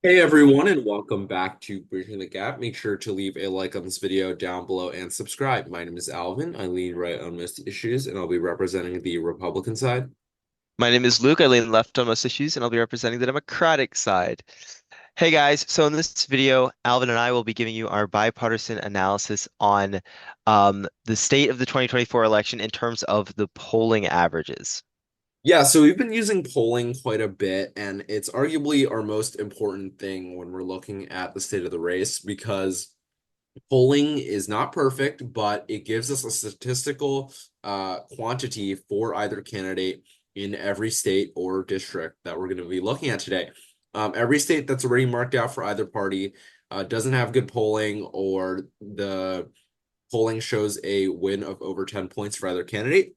Hey everyone, and welcome back to Bridging the Gap. Make sure to leave a like on this video down below and subscribe. My name is Alvin. I lead right on most issues, and I'll be representing the Republican side. My name is Luke. I lean left on most issues, and I'll be representing the Democratic side. Hey guys, so in this video, Alvin and I will be giving you our bipartisan analysis on the state of the 2024 election in terms of the polling averages. Yeah, so we've been using polling quite a bit, and it's arguably our most important thing when we're looking at the state of the race because polling is not perfect, but it gives us a statistical quantity for either candidate in every state or district that we're going to be looking at today. Every state that's already marked out for either party doesn't have good polling, or the polling shows a win of over 10 points for either candidate.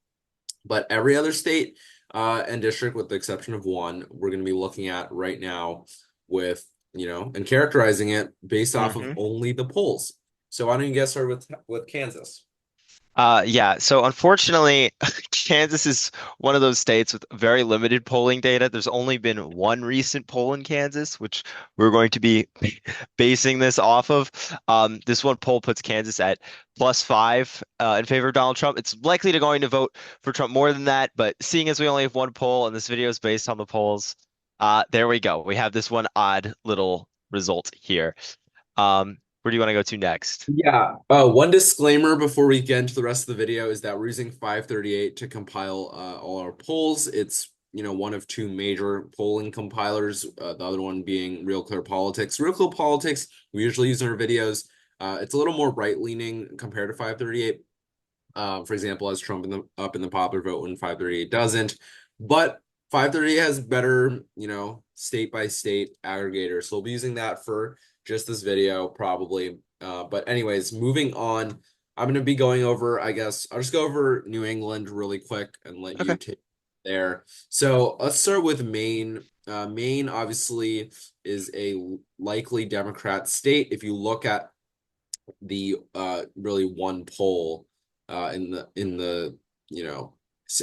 But every other state and district, with the exception of one, we're going to be looking at right now with, and characterizing it based off of hmm only the polls. So why don't you get started with Kansas? Yeah, so unfortunately, Kansas is one of those states with very limited polling data. There's only been one recent poll in Kansas, which we're going to be basing this off of. This one poll puts Kansas at +5 in favor of Donald Trump. It's likely to going to vote for Trump more than that, but seeing as we only have one poll and this video is based on the polls, there we go. We have this one odd little result here. Where do you want to go to next? Yeah. One disclaimer before we get into the rest of the video is that we're using 538 to compile all our polls. It's, one of two major polling compilers, the other one being Real Clear Politics. Real Clear Politics, we usually use in our videos. It's a little more right-leaning compared to 538. For example, as Trump up in the popular vote when 538 doesn't. But 538 has better, state by state aggregator. So we'll be using that for just this video, probably. But anyways, moving on, I'm going to be going over, I guess, I'll just go over New England really quick and let you Okay. take there. So let's start with Maine. Maine obviously is a likely Democrat state. If you look at the really one poll in the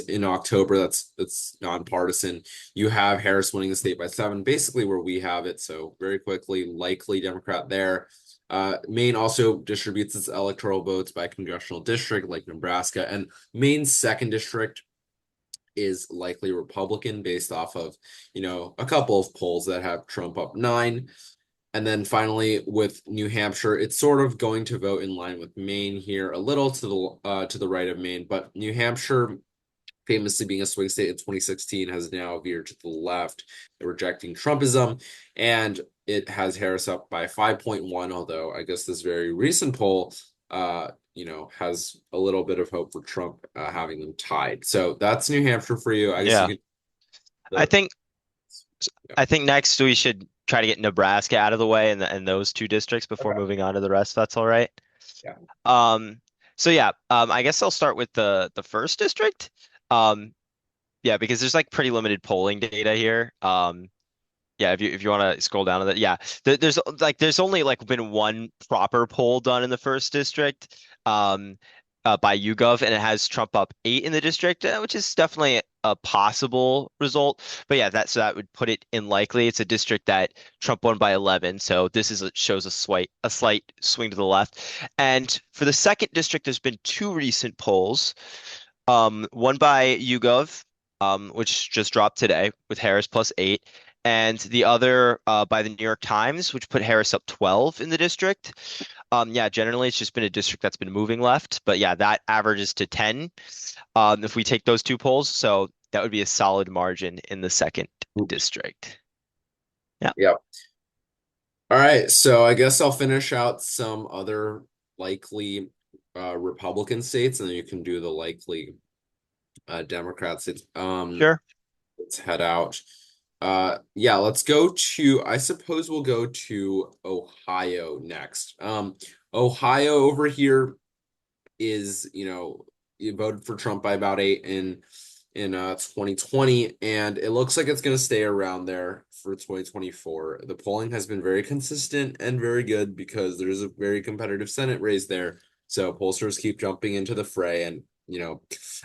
in October that's nonpartisan. You have Harris winning the state by 7, basically where we have it. So very quickly, likely Democrat there. Maine also distributes its electoral votes by congressional district, like Nebraska, and Maine's second district is likely Republican based off of, a couple of polls that have Trump up 9. And then finally, with New Hampshire, it's sort of going to vote in line with Maine here, a little to the right of Maine, but New Hampshire, famously being a swing state in 2016, has now veered to the left, rejecting Trumpism, and it has Harris up by 5.1. Although I guess this very recent poll, has a little bit of hope for Trump having them tied. So that's New Hampshire for you. I guess you Yeah. could. I The, think yeah. I think next we should try to get Nebraska out of the way and those two districts before Okay. moving on to the rest. If that's all right. Yeah. Um, so yeah, I guess I'll start with the first district. Um, yeah, because there's like pretty limited polling data here. Yeah, if you want to scroll down to that, yeah, there's only like been one proper poll done in the first district, um, by YouGov, and it has Trump up 8 in the district, which is definitely a possible result. But yeah, that would put it in likely. It's a district that Trump won by 11, so this shows a slight swing to the left. And for the second district, there's been two recent polls, one by YouGov, which just dropped today with Harris +8, and the other by the New York Times, which put Harris up 12 in the district. Yeah, generally it's just been a district that's been moving left, but yeah, that averages to 10 if we take those two polls. So that would be a solid margin in the second district. Yeah, Yeah. All right, so I guess I'll finish out some other likely Republican states, and then you can do the likely Democrat states. sure. Let's head out. Yeah, let's go to, I suppose we'll go to Ohio next. Ohio over here is, you voted for Trump by about 8 in 2020, and it looks like it's going to stay around there for 2024. The polling has been very consistent and very good because there's a very competitive Senate race there. So pollsters keep jumping into the fray, and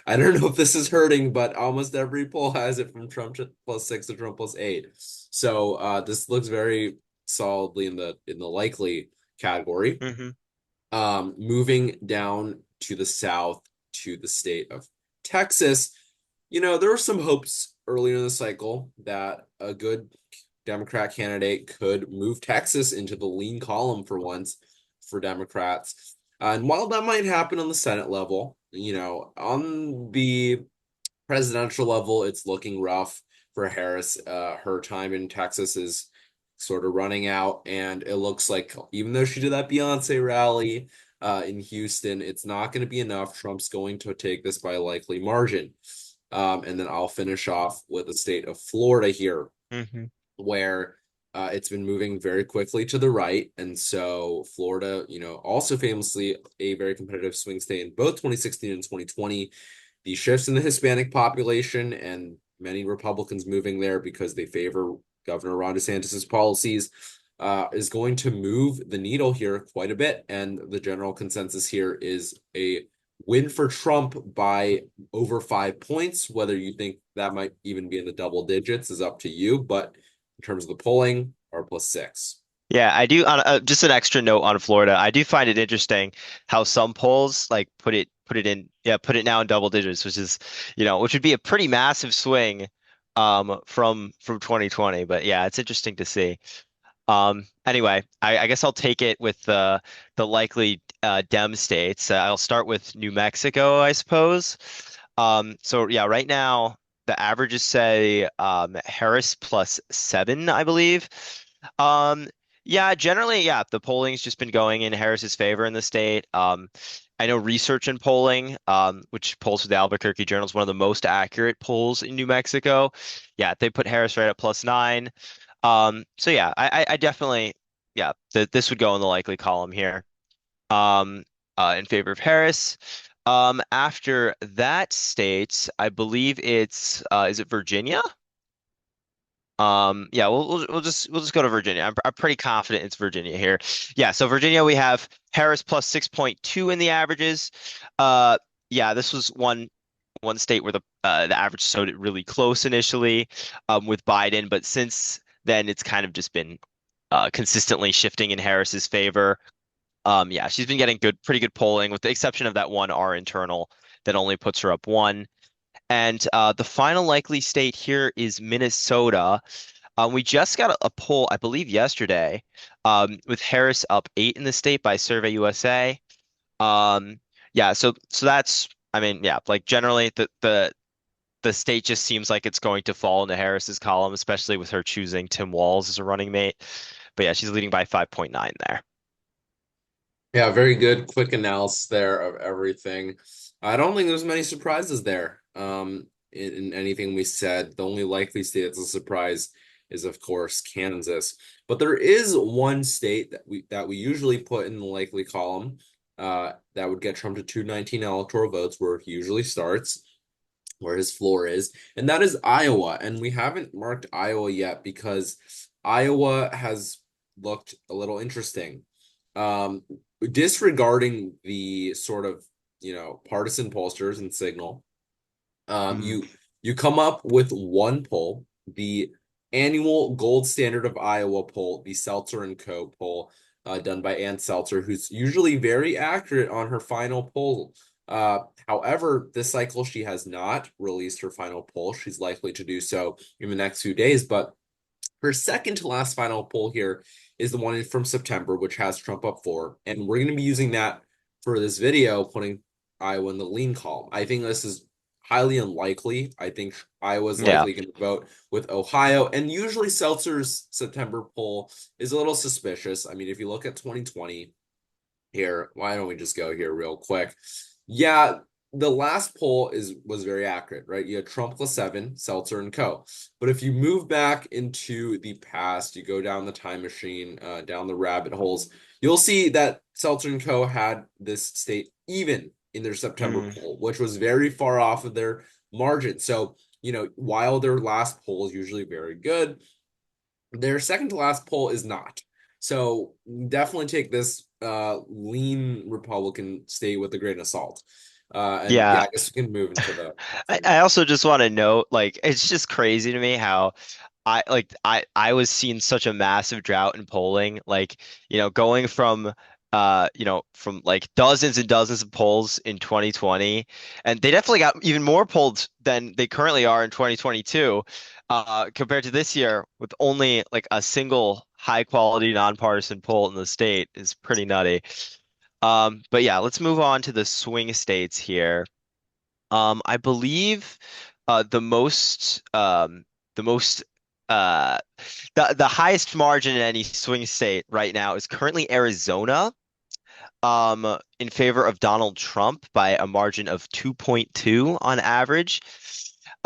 I don't know if this is hurting, but almost every poll has it from Trump +6 to Trump +8. So this looks very solidly in the likely category. Hmm. Moving down to the south to the state of Texas, there were some hopes earlier in the cycle that a good Democrat candidate could move Texas into the lean column for once for Democrats. And while that might happen on the Senate level, on the presidential level, it's looking rough for Harris. Her time in Texas is sort of running out, and it looks like even though she did that Beyonce rally in Houston, it's not going to be enough. Trump's going to take this by a likely margin. And then I'll finish off with the state of Florida here, Hmm. where it's been moving very quickly to the right. And so Florida, also famously a very competitive swing state in both 2016 and 2020. The shifts in the Hispanic population and many Republicans moving there because they favor Governor Ron DeSantis's policies is going to move the needle here quite a bit. And the general consensus here is a win for Trump by over 5 points. Whether you think that might even be in the double digits is up to you. But in terms of the polling, are +6. Yeah, I do. On just an extra note on Florida, I do find it interesting how some polls like put it now in double digits, which is, which would be a pretty massive swing, from 2020. But yeah, it's interesting to see. Anyway, I guess I'll take it with the likely Dem states. I'll start with New Mexico, I suppose. So yeah, right now the averages say Harris +7, I believe. Um, yeah, generally, yeah, the polling's just been going in Harris's favor in the state. I know Research and Polling, which polls for the Albuquerque Journal, is one of the most accurate polls in New Mexico. Yeah, they put Harris right at +9. So yeah, I definitely, yeah, this would go in the likely column here. In favor of Harris. After that state, I believe it's is it Virginia? Yeah, we'll just go to Virginia. I'm pretty confident it's Virginia here. Yeah, so Virginia we have Harris +6.2 in the averages. Uh, yeah, this was one state where the average showed it really close initially, with Biden, but since then it's kind of just been consistently shifting in Harris's favor. Yeah, she's been getting pretty good polling, with the exception of that one R internal that only puts her up one. And the final likely state here is Minnesota. We just got a poll, I believe, yesterday, with Harris up 8 in the state by Survey USA. Yeah, so that's, I mean, yeah, like generally the state just seems like it's going to fall into Harris's column, especially with her choosing Tim Walz as a running mate. But yeah, she's leading by 5.9 there. Yeah, very good, quick analysis there of everything. I don't think there's many surprises there. In anything we said, the only likely state that's a surprise is, of course, Kansas. But there is one state that we usually put in the likely column, that would get Trump to 219 electoral votes, where he usually starts, where his floor is, and that is Iowa. And we haven't marked Iowa yet because Iowa has looked a little interesting. Um, Disregarding the sort of, partisan pollsters and signal, um, Mm, you you come up with one poll, the annual gold standard of Iowa poll, the Seltzer and Co. poll, done by Ann Seltzer, who's usually very accurate on her final poll. However, this cycle she has not released her final poll. She's likely to do so in the next few days, but her second to last final poll here is the one from September, which has Trump up 4. And we're going to be using that for this video, putting Iowa in the lean column. I think this is highly unlikely. I think Iowa's yeah. likely going to vote with Ohio. And usually Seltzer's September poll is a little suspicious. I mean, if you look at 2020 here, why don't we just go here real quick? Yeah, the last poll was very accurate, right? You had Trump +7, Seltzer and Co. But if you move back into the past, you go down the time machine, down the rabbit holes, you'll see that Seltzer and Co. had this state even in their September Mm, poll, which was very far off of their margin. So, while their last poll is usually very good, their second to last poll is not. So definitely take this lean Republican state with a grain of salt. And yeah, yeah. I guess we can move into the I also just want to note, like, it's just crazy to me how I was seeing such a massive drought in polling, like, going from from like dozens and dozens of polls in 2020, and they definitely got even more polled than they currently are in 2022, compared to this year with only like a single high quality nonpartisan poll in the state is pretty nutty. But yeah, let's move on to the swing states here. I believe the most uh the highest margin in any swing state right now is currently Arizona, in favor of Donald Trump by a margin of 2.2 on average.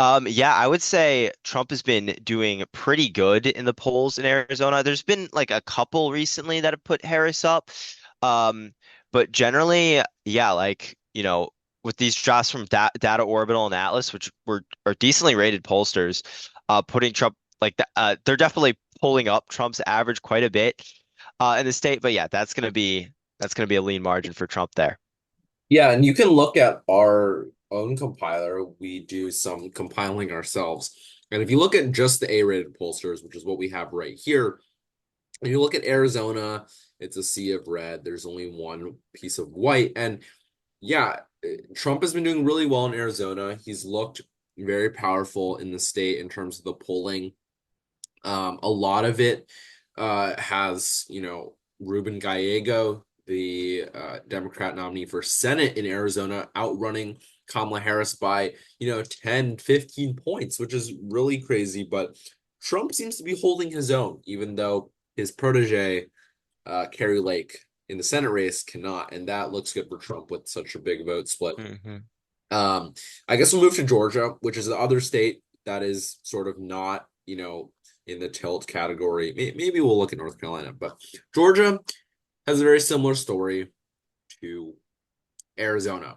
Yeah, I would say Trump has been doing pretty good in the polls in Arizona. There's been like a couple recently that have put Harris up. Um, but generally, yeah, like, with these drops from Data Orbital and Atlas, which are decently rated pollsters, putting Trump like that, they're definitely pulling up Trump's average quite a bit, in the state. But yeah, that's gonna be a lean margin for Trump there. Yeah, and you can look at our own compiler. We do some compiling ourselves. And if you look at just the A-rated pollsters, which is what we have right here, and you look at Arizona, it's a sea of red. There's only one piece of white. And yeah, Trump has been doing really well in Arizona. He's looked very powerful in the state in terms of the polling. A lot of it has, Ruben Gallego, the Democrat nominee for Senate in Arizona, outrunning Kamala Harris by, 10, 15 points, which is really crazy. But Trump seems to be holding his own, even though his protege, Carrie Lake, in the Senate race cannot. And that looks good for Trump with such a big vote split. Hmm. Um, I guess we'll move to Georgia, which is the other state that is sort of not, in the tilt category. Maybe we'll look at North Carolina, but Georgia has a very similar story to Arizona.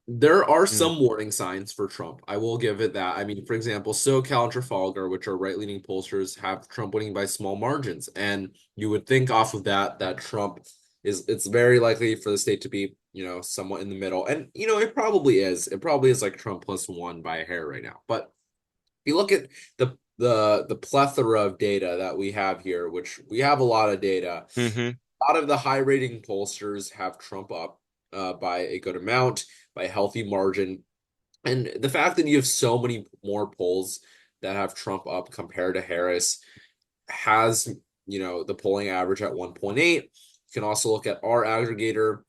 There are some warning signs for Trump. I will give it that. I mean, for example, SoCal and Trafalgar, which are right-leaning pollsters, have Trump winning by small margins, and you would think off of that Trump it's very likely for the state to be, somewhat in the middle, and it probably is. It probably is like Trump +1 by a hair right now. But if you look at the plethora of data that we have here, which we have a lot of data, Hmm. a lot of the high rating pollsters have Trump up by a good amount, by a healthy margin. And the fact that you have so many more polls that have Trump up compared to Harris has, the polling average at 1.8. You can also look at our aggregator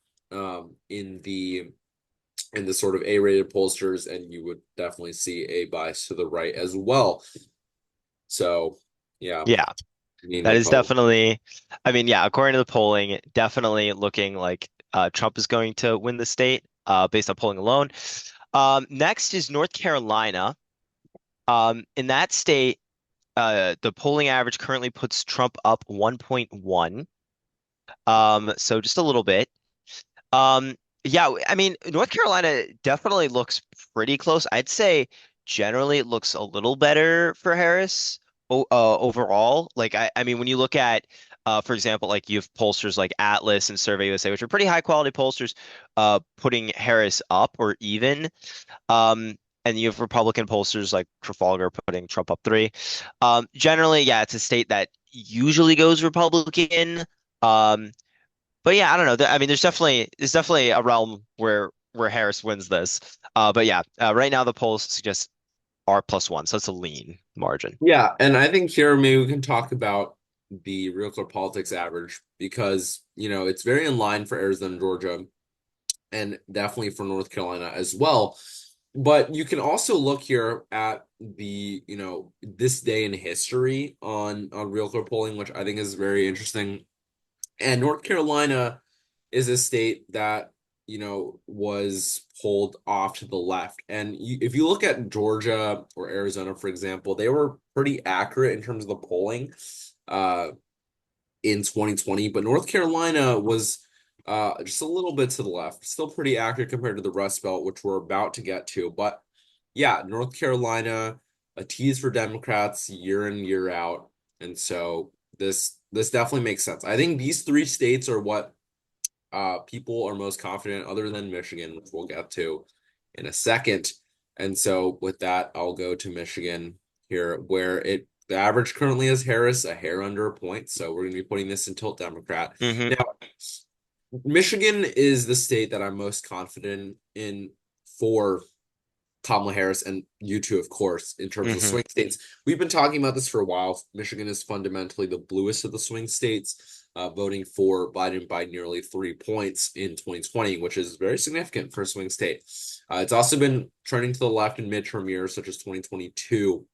in the sort of A-rated pollsters, and you would definitely see a bias to the right as well. So, yeah, Yeah. I mean, That we'll is probably. definitely, I mean, yeah, according to the polling, definitely looking like Trump is going to win the state, based on polling alone. Next is North Carolina. In that state, the polling average currently puts Trump up 1.1. So just a little bit. Um, yeah, I mean, North Carolina definitely looks pretty close. I'd say generally it looks a little better for Harris, overall. Like, I mean, when you look at, for example, like you have pollsters like Atlas and Survey USA, which are pretty high quality pollsters, putting Harris up or even. And you have Republican pollsters like Trafalgar putting Trump up 3. Generally, yeah, it's a state that usually goes Republican. Um, but yeah, I don't know. I mean, there's definitely a realm where Harris wins this. But yeah, right now the polls suggest R+1, so it's a lean margin. Yeah, and I think here maybe we can talk about the Real Clear Politics average because, it's very in line for Arizona and Georgia and definitely for North Carolina as well. But you can also look here at the, this day in history on Real Clear Polling, which I think is very interesting. And North Carolina is a state that, was pulled off to the left. And if you look at Georgia or Arizona, for example, they were pretty accurate in terms of the polling uh, in 2020. But North Carolina was just a little bit to the left, still pretty accurate compared to the Rust Belt, which we're about to get to. But yeah, North Carolina, a tease for Democrats year in, year out. And so this definitely makes sense. I think these three states are what people are most confident, other than Michigan, which we'll get to in a second. And so with that, I'll go to Michigan here, where the average currently is Harris a hair under a point, so we're going to be putting this in tilt Democrat. Hmm. Now, Michigan is the state that I'm most confident in for Kamala Harris and you two, of course, in terms of Hmm. swing states. We've been talking about this for a while. Michigan is fundamentally the bluest of the swing states, voting for Biden by nearly 3 points in 2020, which is very significant for a swing state. It's also been turning to the left in midterm years, such as 2022,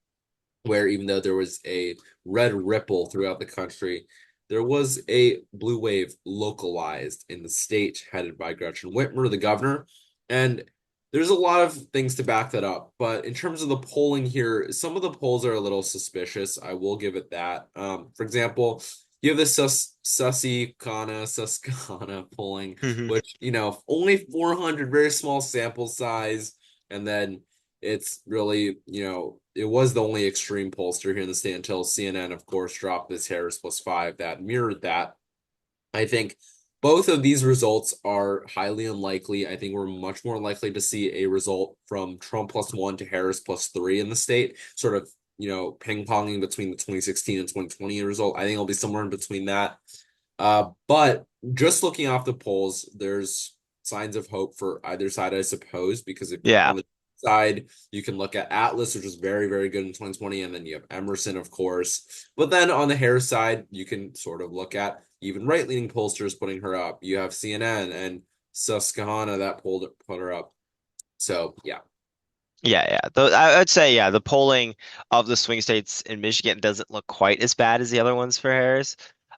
where even though there was a red ripple throughout the country, there was a blue wave localized in the state headed by Gretchen Whitmer, the governor. And there's a lot of things to back that up. But in terms of the polling here, some of the polls are a little suspicious. I will give it that. For example, you have the Susquehanna polling, Hmm. which, only 400, very small sample size. And then it's really, it was the only extreme pollster here in the state until CNN, of course, dropped this Harris +5 that mirrored that. I think both of these results are highly unlikely. I think we're much more likely to see a result from Trump +1 to Harris +3 in the state, sort of, ping-ponging between the 2016 and 2020 result. I think it'll be somewhere in between that. But just looking off the polls, there's signs of hope for either side, I suppose, because if Yeah. on the side, you can look at Atlas, which was very, very good in 2020, and then you have Emerson, of course. But then on the Harris side, you can sort of look at even right-leaning pollsters putting her up. You have CNN and Susquehanna that put her up. So yeah. Yeah, yeah. I'd say, yeah, the polling of the swing states in Michigan doesn't look quite as bad as the other ones for Harris.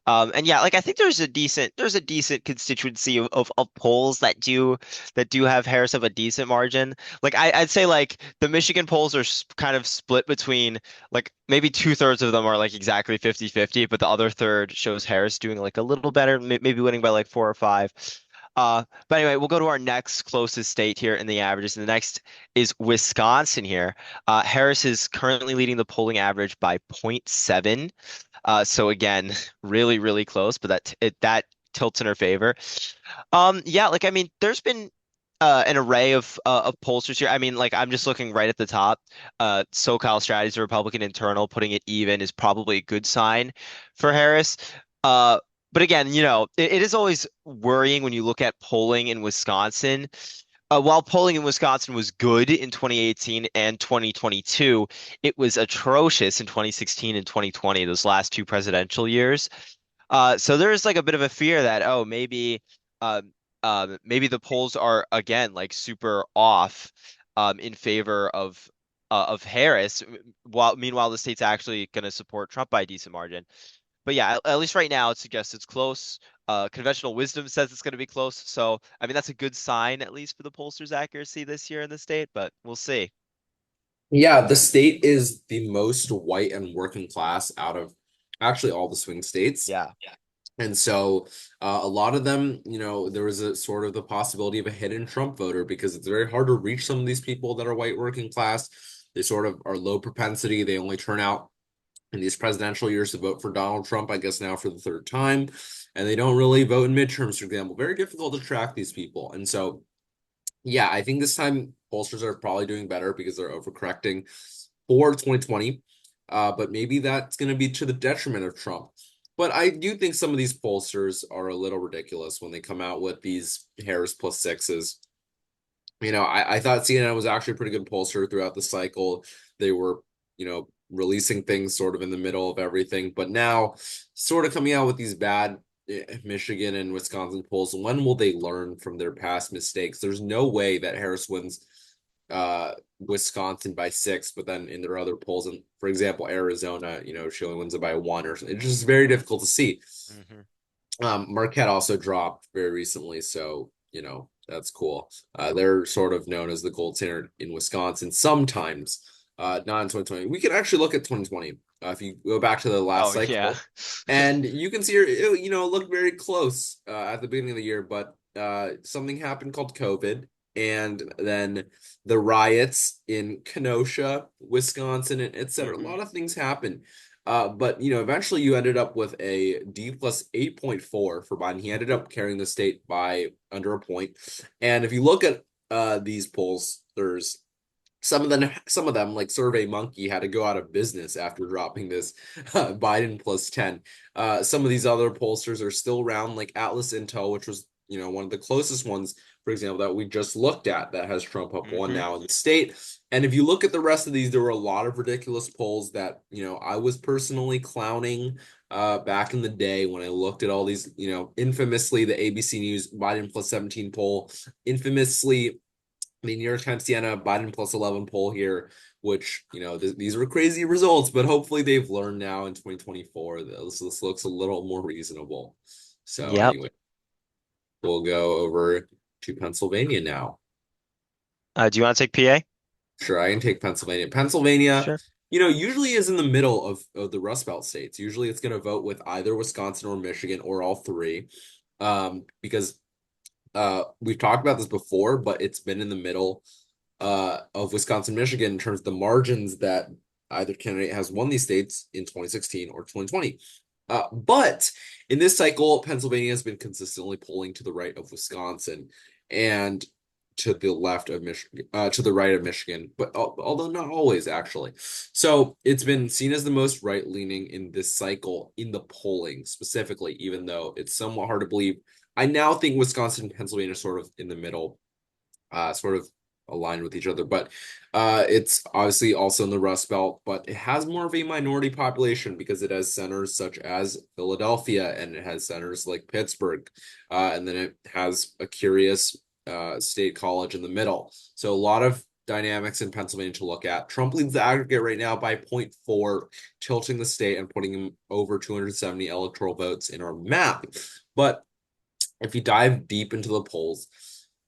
And yeah, like I think there's a decent constituency of polls that do have Harris of a decent margin. Like I'd say like the Michigan polls are kind of split between like maybe two-thirds of them are like exactly 50-50, but the other third shows Harris doing like a little better, maybe winning by like four or five. But anyway, we'll go to our next closest state here in the averages. And the next is Wisconsin here. Harris is currently leading the polling average by zero point 0.7. So again, really, really close, but that tilts in her favor. Yeah, like I mean, there's been an array of pollsters here. I mean, like I'm just looking right at the top. SoCal Strategies, the Republican internal, putting it even is probably a good sign for Harris. Uh, but again, it is always worrying when you look at polling in Wisconsin. While polling in Wisconsin was good in 2018 and 2022, it was atrocious in 2016 and 2020, those last two presidential years. So there's like a bit of a fear that, oh, um, maybe the polls are again like super off in favor of Harris, while meanwhile the state's actually going to support Trump by a decent margin. But yeah, at least right now it suggests it's close. Conventional wisdom says it's going to be close. So I mean that's a good sign at least for the pollsters' accuracy this year in the state, but we'll see. Yeah, the state is the most white and working class out of actually all the swing states. Yeah. And so a lot of them, there was a sort of the possibility of a hidden Trump voter because it's very hard to reach some of these people that are white working class. They sort of are low propensity. They only turn out in these presidential years to vote for Donald Trump, I guess now for the third time. And they don't really vote in midterms, for example. Very difficult to track these people. And so, yeah, I think this time pollsters are probably doing better because they're overcorrecting for 2020. But maybe that's going to be to the detriment of Trump. But I do think some of these pollsters are a little ridiculous when they come out with these Harris +6s. I thought CNN was actually a pretty good pollster throughout the cycle. They were, releasing things sort of in the middle of everything. But now, sort of coming out with these bad Michigan and Wisconsin polls. When will they learn from their past mistakes? There's no way that Harris wins Wisconsin by 6, but then in their other polls, and for example, Arizona, she only wins it by 1 or something. It's just very difficult to see. Hmm. Marquette also dropped very recently, so that's cool. They're sort of known as the gold standard in Wisconsin sometimes, not in 2020. We can actually look at 2020 if you go back to the last Oh yeah. cycle, and you can see it, looked very close at the beginning of the year, but something happened called COVID, and then the riots in Kenosha, Wisconsin, and et cetera. A Hmm. lot of things happened. But eventually you ended up with a D plus 8.4 for Biden. He ended up carrying the state by under a point. And if you look at these polls, there's some of them, like Survey Monkey, had to go out of business after dropping this Biden plus 10. Some of these other pollsters are still around, like Atlas Intel, which was, one of the closest ones, for example, that we just looked at that has Trump up one Hmm. now in the state. And if you look at the rest of these, there were a lot of ridiculous polls that, I was personally clowning back in the day when I looked at all these, infamously the ABC News Biden plus 17 poll, infamously the New York Times Siena Biden plus 11 poll here, which, these were crazy results, but hopefully they've learned now in 2024 that this looks a little more reasonable. So Yep. anyway, we'll go over to Pennsylvania now. Do you want to take PA? Sure, I can take Pennsylvania. Pennsylvania, Sure. usually is in the middle of the Rust Belt states. Usually it's going to vote with either Wisconsin or Michigan or all three. Because we've talked about this before, but it's been in the middle of Wisconsin, Michigan in terms of the margins that either candidate has won these states in 2016 or 2020. But in this cycle, Pennsylvania has been consistently polling to the right of Wisconsin and to the left of Michigan, to the right of Michigan, but although not always actually. So it's been seen as the most right-leaning in this cycle in the polling specifically, even though it's somewhat hard to believe. I now think Wisconsin and Pennsylvania are sort of in the middle, sort of aligned with each other. But it's obviously also in the Rust Belt, but it has more of a minority population because it has centers such as Philadelphia and it has centers like Pittsburgh. And then it has a curious state college in the middle. So a lot of dynamics in Pennsylvania to look at. Trump leads the aggregate right now by zero point 0.4, tilting the state and putting him over 270 electoral votes in our map. But if you dive deep into the polls,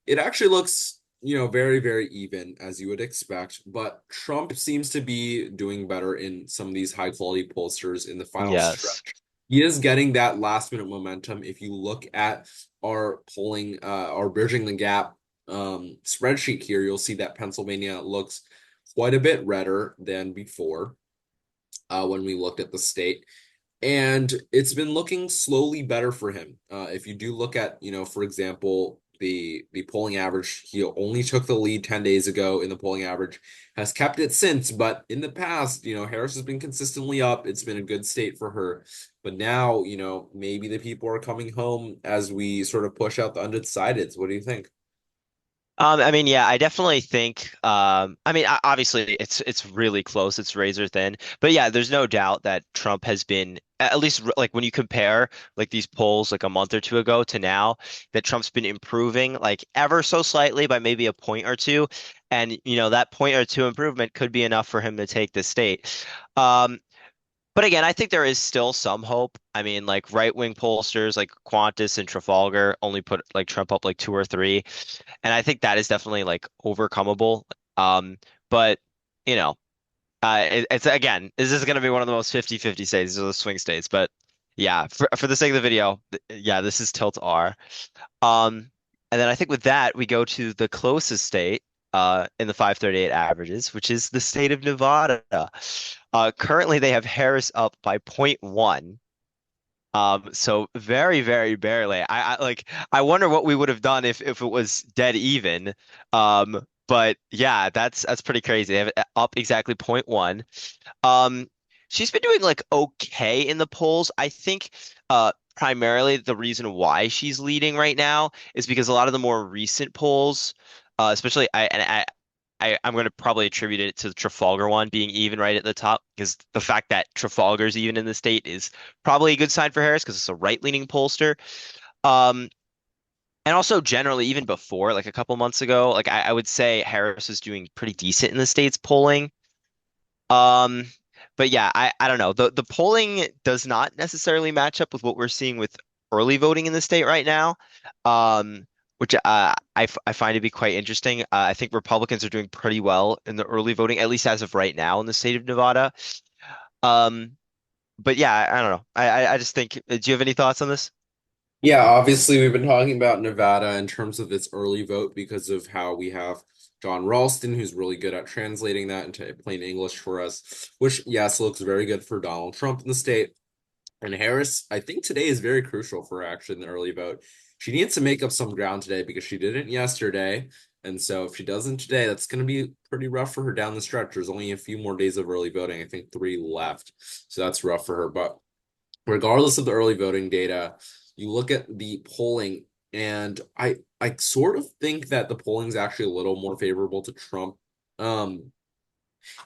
it actually looks, very, very even as you would expect. But Trump seems to be doing better in some of these high quality pollsters in the final Yes. stretch. He is getting that last minute momentum. If you look at our polling, our bridging the gap spreadsheet here, you'll see that Pennsylvania looks quite a bit redder than before when we looked at the state. And it's been looking slowly better for him. If you do look at, for example, the polling average, he only took the lead 10 days ago in the polling average, has kept it since, but in the past, Harris has been consistently up. It's been a good state for her. But now, maybe the people are coming home as we sort of push out the undecideds. What do you think? I mean, yeah, I definitely think. I mean, obviously, it's really close. It's razor thin, but yeah, there's no doubt that Trump has been at least like when you compare like these polls like a month or two ago to now, that Trump's been improving like ever so slightly by maybe a point or two, and that point or two improvement could be enough for him to take the state. Um, but again, I think there is still some hope. I mean, like right-wing pollsters like Qantas and Trafalgar only put like Trump up like two or three. And I think that is definitely like overcomable. But you know, it's again, this is going to be one of the most 50-50 states. These are the swing states. But yeah, for the sake of the video, yeah, this is tilt R. Um, and then I think with that, we go to the closest state in the 538 averages, which is the state of Nevada. Currently, they have Harris up by point 0.1. So very, very barely. I like I wonder what we would have done if it was dead even. But yeah, that's pretty crazy. They have it up exactly point 0.1. Um, she's been doing like okay in the polls. I think primarily the reason why she's leading right now is because a lot of the more recent polls, especially I'm going to probably attribute it to the Trafalgar one being even right at the top because the fact that Trafalgar's even in the state is probably a good sign for Harris because it's a right-leaning pollster. Um, and also generally, even before, like a couple months ago, like I would say Harris is doing pretty decent in the state's polling. Um, but yeah, I don't know. The polling does not necessarily match up with what we're seeing with early voting in the state right now. Which I find to be quite interesting. I think Republicans are doing pretty well in the early voting, at least as of right now in the state of Nevada. Um, but yeah, I don't know. I just think, do you have any thoughts on this? Yeah, obviously we've been talking about Nevada in terms of its early vote because of how we have John Ralston, who's really good at translating that into plain English for us, which yes, looks very good for Donald Trump in the state. And Harris, I think today is very crucial for her actually in the early vote. She needs to make up some ground today because she didn't yesterday. And so if she doesn't today, that's going to be pretty rough for her down the stretch. There's only a few more days of early voting. I think 3 left. So that's rough for her. But regardless of the early voting data, you look at the polling, and I sort of think that the polling is actually a little more favorable to Trump. Um,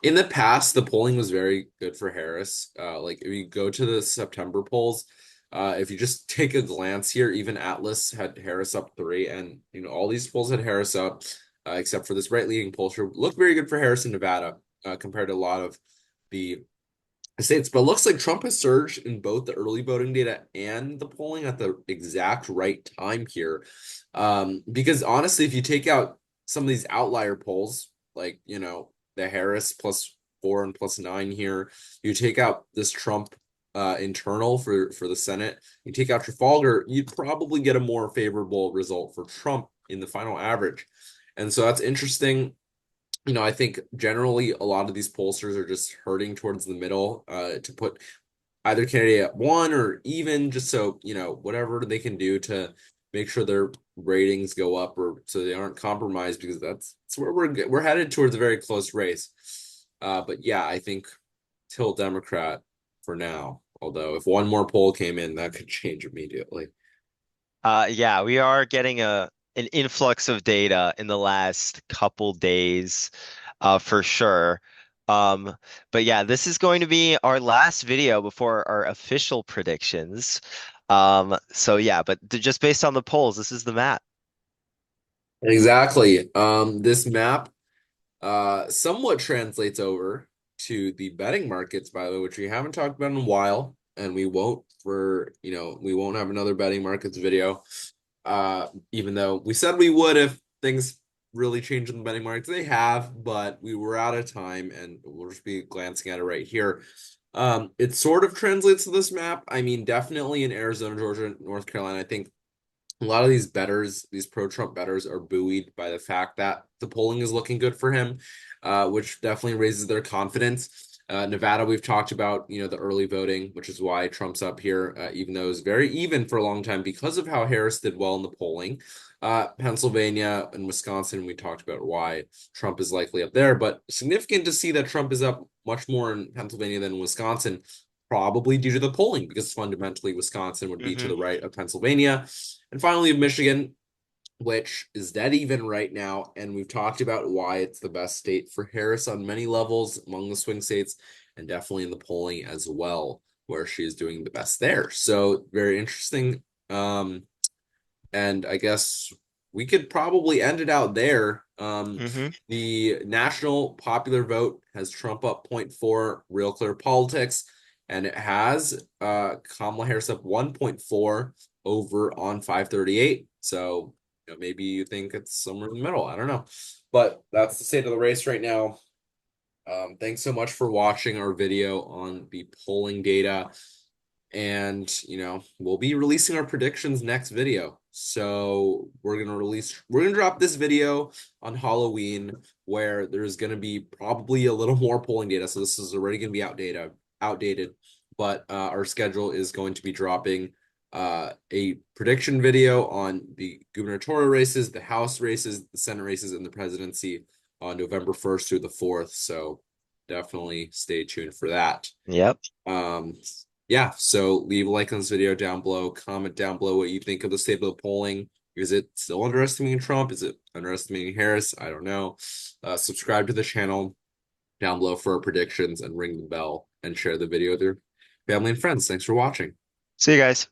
in the past, the polling was very good for Harris. Like if you go to the September polls, if you just take a glance here, even Atlas had Harris up 3, and all these polls had Harris up, except for this right-leaning pollster. Looked very good for Harris in Nevada, compared to a lot of the states. But it looks like Trump has surged in both the early voting data and the polling at the exact right time here. Because honestly, if you take out some of these outlier polls, like, the Harris +4 and +9 here, you take out this Trump internal for the Senate, you take out Trafalgar, you'd probably get a more favorable result for Trump in the final average. And so that's interesting. I think generally a lot of these pollsters are just hurting towards the middle, to put either candidate at 1 or even just so, whatever they can do to make sure their ratings go up or so they aren't compromised, because that's where we're headed towards a very close race. But yeah, I think till Democrat for now. Although if one more poll came in, that could change immediately. Yeah, we are getting an influx of data in the last couple days, for sure. Um, but yeah, this is going to be our last video before our official predictions. So yeah, but just based on the polls, this is the map. Exactly. This map somewhat translates over to the betting markets, by the way, which we haven't talked about in a while, and we won't have another betting markets video. Even though we said we would if things really change in the betting markets, they have, but we were out of time, and we'll just be glancing at it right here. It sort of translates to this map. I mean, definitely in Arizona, Georgia, North Carolina, I think a lot of these bettors, these pro-Trump bettors, are buoyed by the fact that the polling is looking good for him, which definitely raises their confidence. Nevada, we've talked about, the early voting, which is why Trump's up here, even though it was very even for a long time because of how Harris did well in the polling. Pennsylvania and Wisconsin, we talked about why Trump is likely up there, but significant to see that Trump is up much more in Pennsylvania than Wisconsin, probably due to the polling, because fundamentally Wisconsin would be to Hmm. the right of Pennsylvania. And finally, Michigan, which is dead even right now. And we've talked about why it's the best state for Harris on many levels among the swing states, and definitely in the polling as well, where she is doing the best there. So very interesting. And I guess we could probably end it out there. Hmm. The national popular vote has Trump up zero point 0.4, Real Clear Politics, and it has Kamala Harris up 1.4 over on 538. So maybe you think it's somewhere in the middle. I don't know. But that's the state of the race right now. Thanks so much for watching our video on the polling data. And, we'll be releasing our predictions next video. So we're gonna drop this video on Halloween, where there's gonna be probably a little more polling data. So this is already gonna be outdated. But our schedule is going to be dropping a prediction video on the gubernatorial races, the House races, the Senate races, and the presidency on November 1st through the 4th. So definitely stay tuned for that. Yep. Um, yeah, so leave a like on this video down below. Comment down below what you think of the state of the polling. Is it still underestimating Trump? Is it underestimating Harris? I don't know. Subscribe to the channel down below for our predictions, and ring the bell and share the video with your family and friends. Thanks for watching. See you guys.